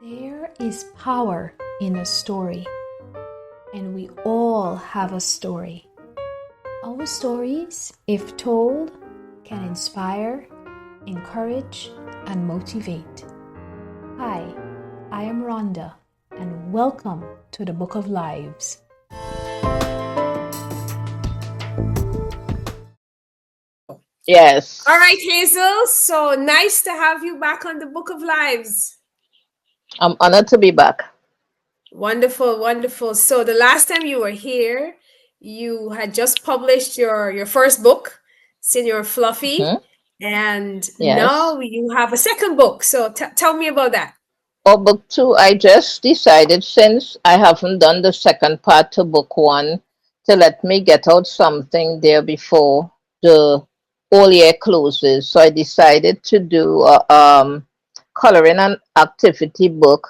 There is power in a story, and we all have a story. Our stories, if told, can inspire, encourage, and motivate. Hi, I am Rhonda, and welcome to the Book of Lives. Yes. All right, Hazel. So nice to have you back on the Book of Lives. I'm honored to be back. Wonderful, wonderful. So the last time you were here, you had just published your first book, Senior Fluffy, Mhm. and Yes. now you have a second book. So tell me about that. Oh, book two, I just decided since I haven't done the second part to book one to let me get out something there before the whole year closes. So I decided to do a coloring and activity book,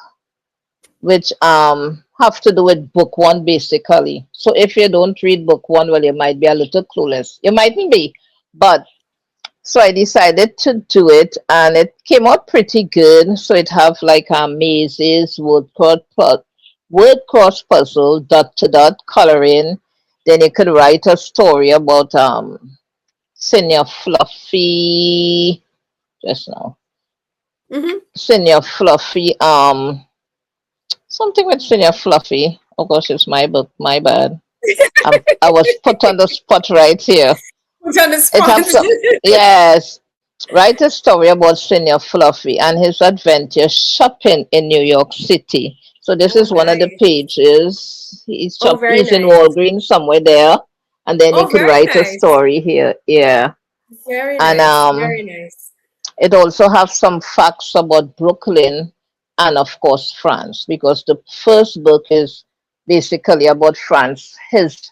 which have to do with book one basically. So if you don't read book one, well, you might be a little clueless. You mightn't be, but so I decided to do it, and it came out pretty good. So it have like mazes, word cross puzzle, dot to dot coloring. Then you could write a story about Senior Fluffy. Just now, Mm-hmm. Senior Fluffy. Something with Senior Fluffy. Oh gosh, it's my book. My bad. I was put on the spot right here. Put on the It spot. have some. Yes. Write a story about Senior Fluffy and his adventure shopping in New York City. So this Oh, is one of the nice. pages. Oh, very He's in nice. Walgreens somewhere there, and then he Oh, could very write a nice. story here. Yeah, Very and nice. Very nice. it also have some facts about Brooklyn and of course France, because the first book is basically about France, his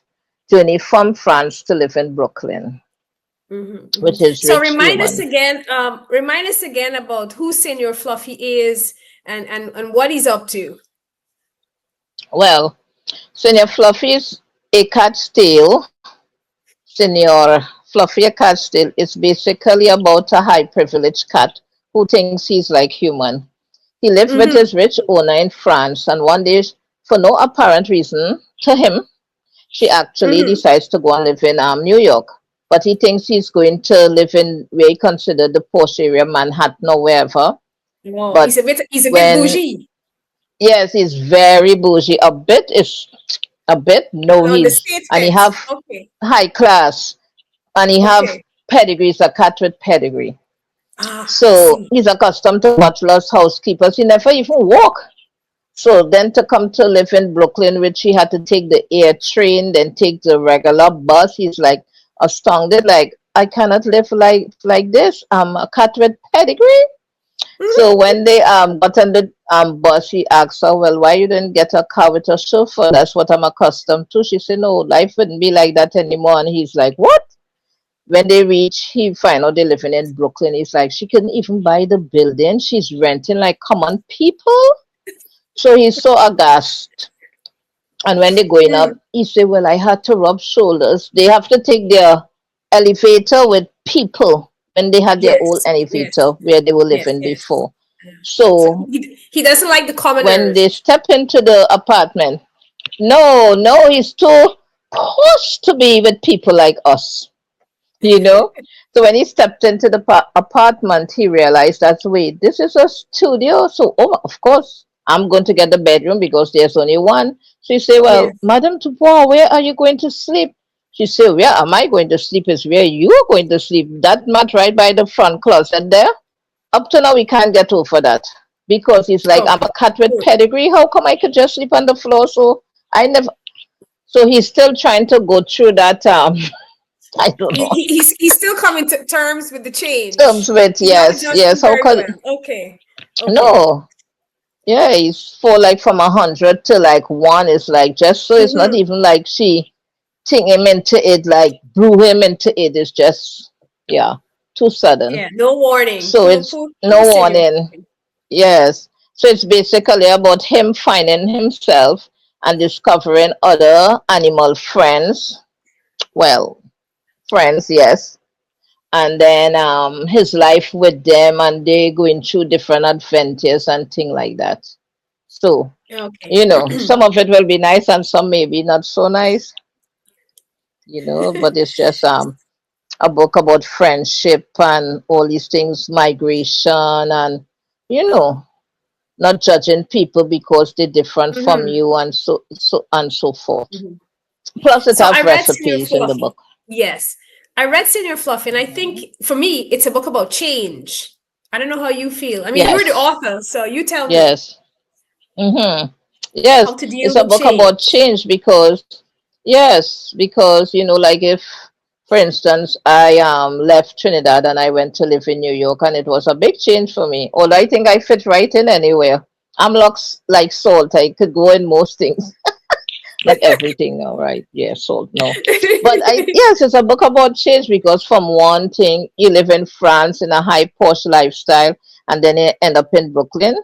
journey from France to live in Brooklyn, Mm-hmm, mm-hmm. with his So rich woman. remind us again about who Senior Fluffy is and what he's up to. Well, Senior Fluffy's a cat's tail. Senior Fluffy a cat's tail is basically about a high privileged cat who thinks he's like human. He lives with Mm-hmm, his rich owner in France, and one day, for no apparent reason to him, she actually mm-hmm. decides to go and live in New York. But he thinks he's going to live in where he considered the posh area, Manhattan or wherever. Oh, But he's a bit when, bougie. yes, he's very bougie. A bit. No, On the and he statement. have Okay, high class, and he have okay. pedigrees, a cat with pedigree. Ah, I So see. he's accustomed to butlers, housekeepers. He never even walk. So then to come to live in Brooklyn, which he had to take the air train, then take the regular bus, he's like astounded, like, I cannot live like this. I'm a cat with pedigree. So Mhm. when they got on the bus, he asked her, well, why you didn't get a car with a chauffeur? That's what I'm accustomed to. She said, no, life wouldn't be like that anymore. And he's like, what? When they reach, he find out they're living in Brooklyn. He's like, she couldn't even buy the building. She's renting like common people. So he's so aghast. And when they're going up, Mm. he say, well, I had to rub shoulders. They have to take their elevator with people when they had their old Yes, yes, elevator where they were yes, living yes. before. So So he doesn't like the when commoners. they step into the apartment, no, he's too posh to be with people like us, you know. So when he stepped into the apartment, he realized that wait, this is a studio. So of course, I'm going to get the bedroom because there's only one. So you say, well, Yes. Madame Dubois, where are you going to sleep? She said, where am I going to sleep is where you are going to sleep. That mat right by the front closet there. Up to now, we can't get over that because he's like, Oh, I'm a cat with good. pedigree. How come I could just sleep on the floor? So I never. So he's still trying to go through that. I don't know, He's still coming to terms with the terms change. with, He's not yes, yes. adjusting How very could well. Okay, okay. no? Yeah, it's for like from 100 to like one. It's like just so it's not Mm-hmm. even like she ting him into it, like blew him into it. It's just yeah, too sudden. Yeah, no warning. So it's Poor no senior. warning. Yes. So it's basically about him finding himself and discovering other animal friends. Well, friends, yes. And then his life with them, and they going through different adventures and thing like that. So, Okay. some of it will be nice and some maybe not so nice, but it's just a book about friendship and all these things, migration, and you know, not judging people because they're different from Mhm, you, and so forth. mhm. Plus, it So have I read Senior recipes in the Fluffy. book. Yes. I read Senior Fluffy, and I think Hmm. for me, it's a book about change. I don't know how you feel. I mean, you're the Yes, author, so you tell me yes. Hmm. Yes, how to it's deal a with book about change. change because, yes, because like if, for instance, I left Trinidad and I went to live in New York, and it was a big change for me. Although I think I fit right in anywhere. I'm like salt. I could go in most things, not everything. No, right? Yeah, salt. No, but I yes, it's a book about change because from one thing you live in France in a high posh lifestyle, and then you end up in Brooklyn.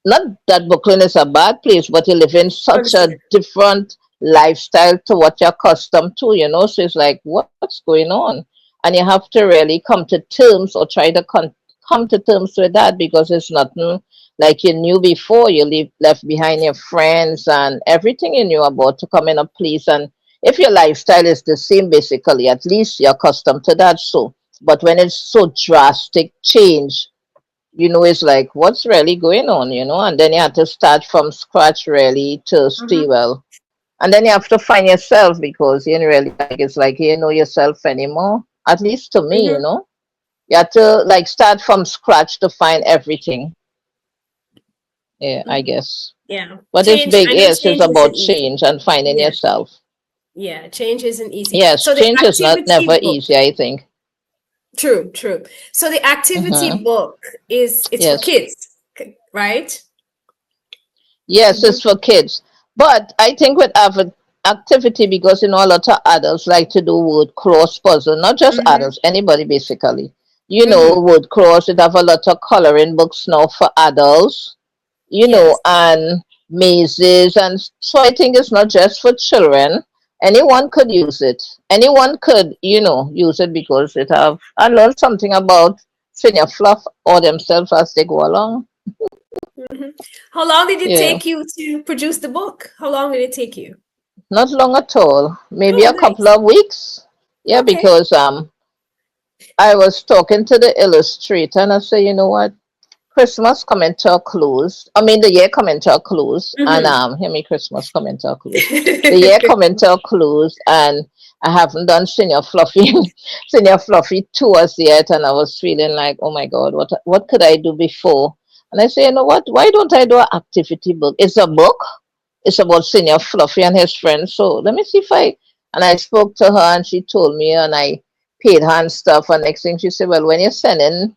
Not that Brooklyn is a bad place, but you live in such Understood. a different lifestyle to what you're accustomed to, So it's like, what's going on? And you have to really come to terms or try to come to terms with that because it's nothing like you knew before. You left behind your friends and everything you knew about to come in a place. And if your lifestyle is the same, basically, at least you're accustomed to that. So, but when it's so drastic change, it's like, what's really going on, and then you have to start from scratch really to stay Mhm, well. And then you have to find yourself because you don't really like it's like you don't know yourself anymore. At least to me, mhm, you have to like start from scratch to find everything. Yeah, I mhm. guess. Yeah. But it's Change, big, I know yes, it's change about isn't easy. change and finding Yeah. yourself. Yeah, change isn't easy. Yes, So the change is not activity never book, easy, I think. true, true. So the activity Mm-hmm. book it's for Yes. kids, right? Yes, Mm-hmm. it's for kids. But I think with activity, because a lot of adults like to do word cross puzzle, not just Mm-hmm. adults, anybody basically. Mm-hmm. Word cross, it have a lot of coloring books now for adults, Yes. and mazes. And so I think it's not just for children. Anyone could use it. Anyone could, use it because it have, and learn something about senior fluff or themselves as they go along. Mm-hmm. How long did it Yeah. take you to produce the book? How long did it take you? Not long at all. Maybe Oh, a couple nice. of weeks. Yeah, Okay. because I was talking to the illustrator and I said, you know what? Christmas coming to a close. I mean the year coming to a close. And Mm-hmm. hear me, Christmas coming to a close. The year coming to a close, and I haven't done senior fluffy senior fluffy tours yet, and I was feeling like, oh my God, what could I do before? And I say, you know what? Why don't I do an activity book? It's a book. It's about Senior Fluffy and his friends. So let me see if and I spoke to her and she told me and I paid her and stuff. And next thing she said, well, when you're sending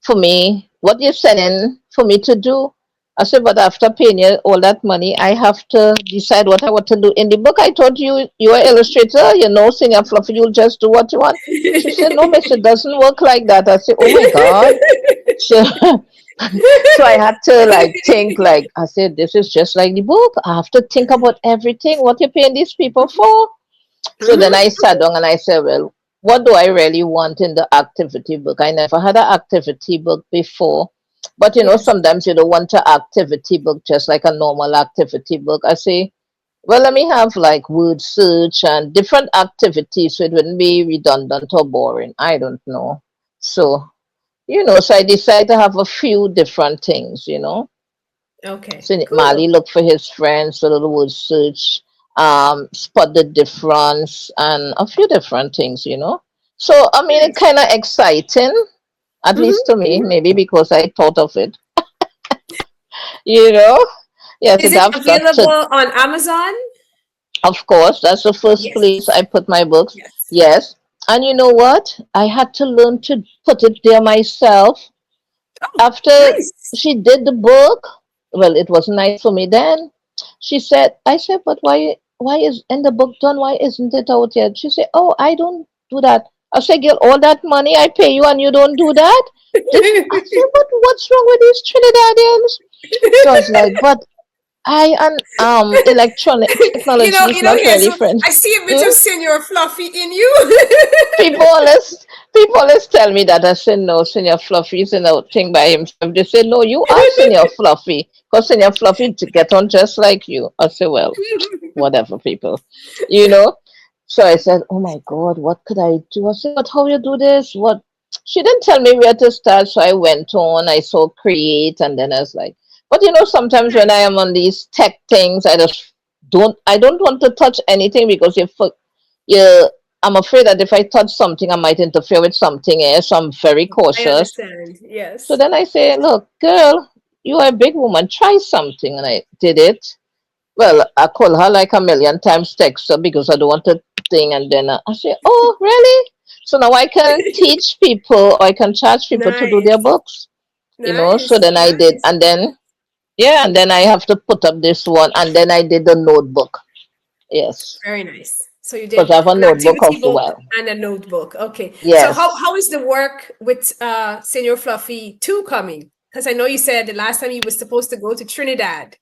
for me, what you're sending for me to do? I said, but after paying you all that money, I have to decide what I want to do. In the book, I told you, you're an illustrator, Senior Fluffy, you'll just do what you want. She said, no, miss, it doesn't work like that. I said, oh my God. So, so I had to like think like I said, this is just like the book. I have to think about everything. What you paying these people for? So then I Mm-hmm. sat down and I said, well, what do I really want in the activity book? I never had an activity book before. But Yes. sometimes you don't want an activity book just like a normal activity book. I say, well, let me have like word search and different activities so it wouldn't be redundant or boring. I don't know. So so I decided to have a few different things. Okay. So Mali Cool. looked for his friends, so the word search, spot the difference, and a few different things. So, I mean, it's Nice. kind of exciting, at least to me, Mm-hmm. maybe because I thought of it, you know. Yes, Is it it have got available to, on Amazon? of course, that's the first place I Yes. put my books. Yes. Yes. And you know what? I had to learn to put it there myself Oh, after nice. she did the book. Well, it was nice for me then. I said, but why is in the book done? Why isn't it out yet? She said, oh, I don't do that. I said, girl, all that money I pay you and you don't do that? I said, but what's wrong with these Trinidadians? So I was like, but I and electronic technology is not really Hazel, friend. I see a bit Hmm? of Senior Fluffy in you. People always tell me that. I say no, Senior Fluffy is in a thing by himself. They say no, you are Senior Fluffy because Senior Fluffy to get on just like you. I say well, whatever, people, you know. So I said, oh my God, what could I do? I said, but how you do this? What? She didn't tell me where to start, so I went on. I saw create, and then I was like, but sometimes when I Nice. am on these tech things, I don't want to touch anything because you I'm afraid that if I touch something, I might interfere with something else. So I'm very I cautious. understand. So Yes. then I say, look, girl, you are a big woman. Try something. And I did it. Well, I call her like a million times text her because I don't want to thing. And then I say, oh, really? So now I can teach people or I can charge people to do their Nice. books. So Nice. then I did. Nice. And then, yeah, and then I have to put up this one. And then I did the notebook. Yes. Very nice. So you Because did I have a an notebook activity of, book well, and a notebook. Okay. So yes. how is the work with Senior Fluffy 2 coming? Because I know you said the last time you were supposed to go to Trinidad.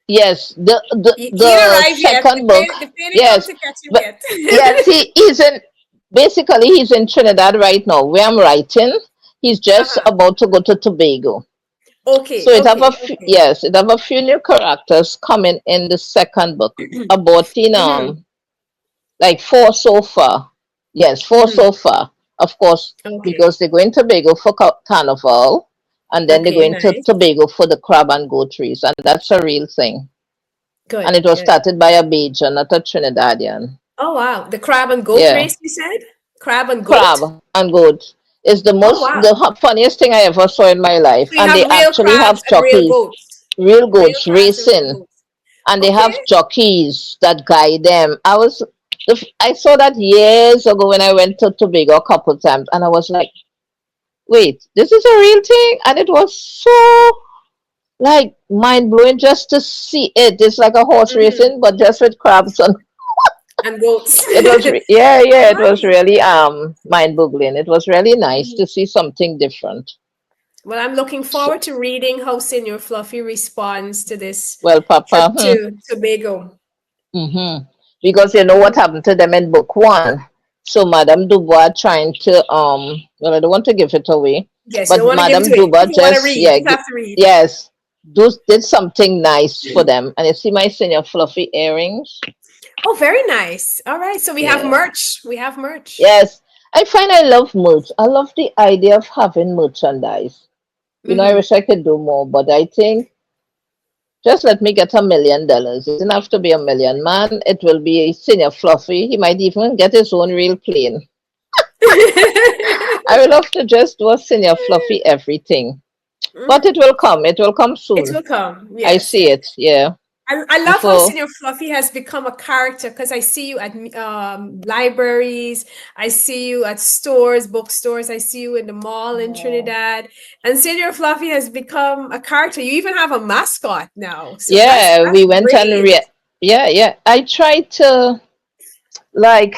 Yes, the the He ain't the arrived yet. second book. The plane ain't come Yes, to catch him but yet. yes, he's in basically he's in Trinidad right now. Where I'm writing, he's just Uh-huh. about to go to Tobago. Okay, So okay, okay. it have a few new characters coming in the second book. About Mm-hmm. like four so far. Yes, four Mm-hmm. so far. Of course, Okay. because they're going to Tobago for Carnival, and then they're Okay, going to nice. Tobago for the crab and goat trees, and that's a real thing. And Good, it was good. started by a Bajan, not a Trinidadian. Oh wow. The crab and goat Yeah, race, you said? Crab and goat? crab and goat is Oh wow. the funniest thing I ever saw in my life. So you And have they real actually crabs have and real jockeys, goats. real Real goats crabs and real racing, goats. and they Okay. have jockeys that guide them. I saw that years ago when I went to Tobago a couple times, and I was like, wait, this is a real thing, and it was so like mind blowing just to see it. It's like a horse Mm-hmm. racing, but just with crabs and And goats. yeah, it was Nice. really mind-boggling. It was really nice Mhm. to see something different. Well, I'm looking So, forward to reading how Senior Fluffy responds to this well, trip Papa, to Tobago. because you know what happened to them in book one. So Madame Dubois trying to well, I don't want to give it away, Yes, you don't but want to give it Madame away. Dubois People want to just read. yeah, People have to read. yes, did something nice for them. And you see my senior fluffy earrings. Oh, very nice. All right. So we have Yeah, merch. We have merch. yes. I love merch. I love the idea of having merchandise. I Mm-hmm. wish I could do more, but I think just let me get $1 million. It doesn't have to be a million, man. It will be a senior fluffy. He might even get his own real plane. I would love to just do a senior fluffy everything. But Mhm. it will come. It will come It soon. will come. I Yes, see yes. it. Yeah. I love how Before. Senior Fluffy has become a character because I see you at libraries, I see you at stores, bookstores, I see you in the mall in Yeah. Trinidad, and Senior Fluffy has become a character. You even have a mascot now, so Yeah, that's we went and great. yeah, yeah. I tried to like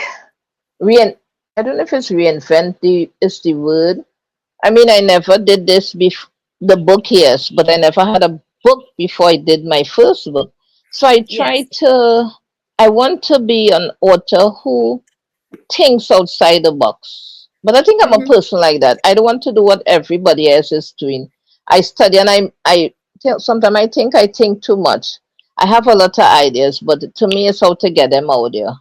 I don't know if it's reinvent the is the word. I mean, I never did this before the book, yes, but I never had a book before I did my first book. So Yes. I want to be an author who thinks outside the box. But I think I'm a Hmm. person like that. I don't want to do what everybody else is doing. I study and sometimes I think too much. I have a lot of ideas, but to me, it's how to get them out there.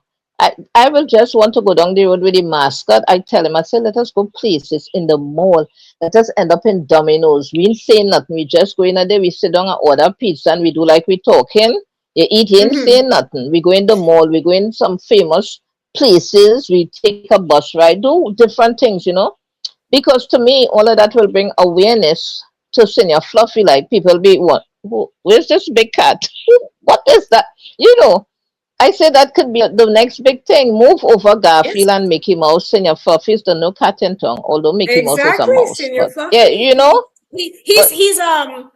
I will just want to go down the road with the mascot. I tell him, I say, let us go places in the mall. Let us end up in Domino's. We ain't saying nothing. We just go in there, we sit down and order pizza and we do like we talking. You eat, you ain't Hmm. saying nothing. We go in the mall, we go in some famous places, we take a bus ride, do different things. Because to me, all of that will bring awareness to senior fluffy. Like people be what? Where's this big cat? What is that? You know, I say that could be the next big thing. Move over Yes, Garfield and Mickey Mouse. Senior fluffy is the no cat in tongue, although Mickey Mouse is a exactly, mouse. Senior But yeah, Fluffy. but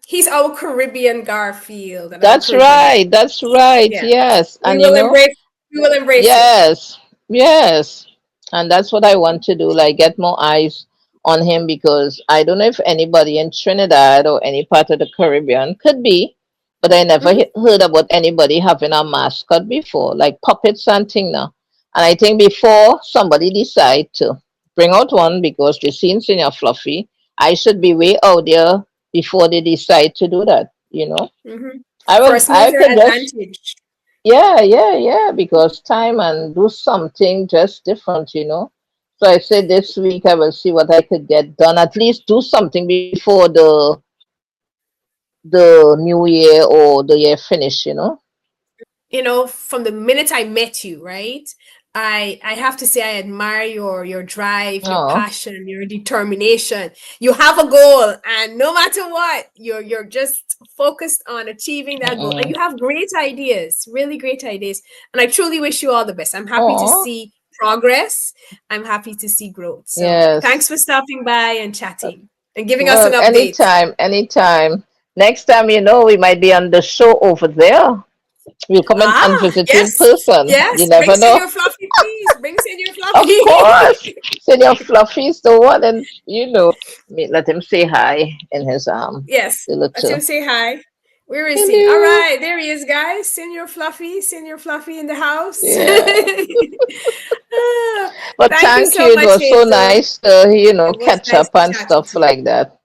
He's our Caribbean Garfield and our that's Caribbean. right. That's right. Yeah, Yes, we and will embrace. We will embrace it. yes, yes. And that's what I want to do, like get more eyes on him because I don't know if anybody in Trinidad or any part of the Caribbean could be. but I never Hmm. heard about anybody having a mascot before, like puppets and thing now. And I think before somebody decide to bring out one because they seen Senior Fluffy, I should be way out there before they decide to do that. You know, Hmm. I First I mover could just advantage. yeah, because time and do something just different. So I said this week I will see what I could get done. At least do something before the new year or the year finish. From the minute I met you, right? I have to say I admire your drive, your Oh, passion, your determination. You have a goal, and no matter what, you're just focused on achieving that goal. And mm-mm. you have great ideas, really great ideas. And I truly wish you all the best. I'm happy to Oh, see progress. I'm happy to see growth. So yes. thanks for stopping by and chatting and giving us an Well, update. anytime, anytime. Next time, we might be on the show over there. We'll come and Ah, visit you in yes, person. You yes. Bring never know. Senior Fluffy, please. Bring Senior Of Fluffy. course. Senior Fluffy's the one, and let him say hi in his Yes, the let him little. say hi. Where is he? All Hello. right, there he is, guys. Senior Fluffy in the house. Yeah. Ah, But thank you thank so you. It much, was so Hazel. nice to, It was catch nice up and chatting stuff to you. like that.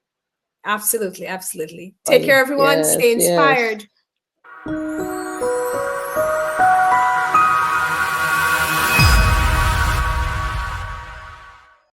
Absolutely, absolutely. Take care, everyone. Stay Yes, yes. inspired.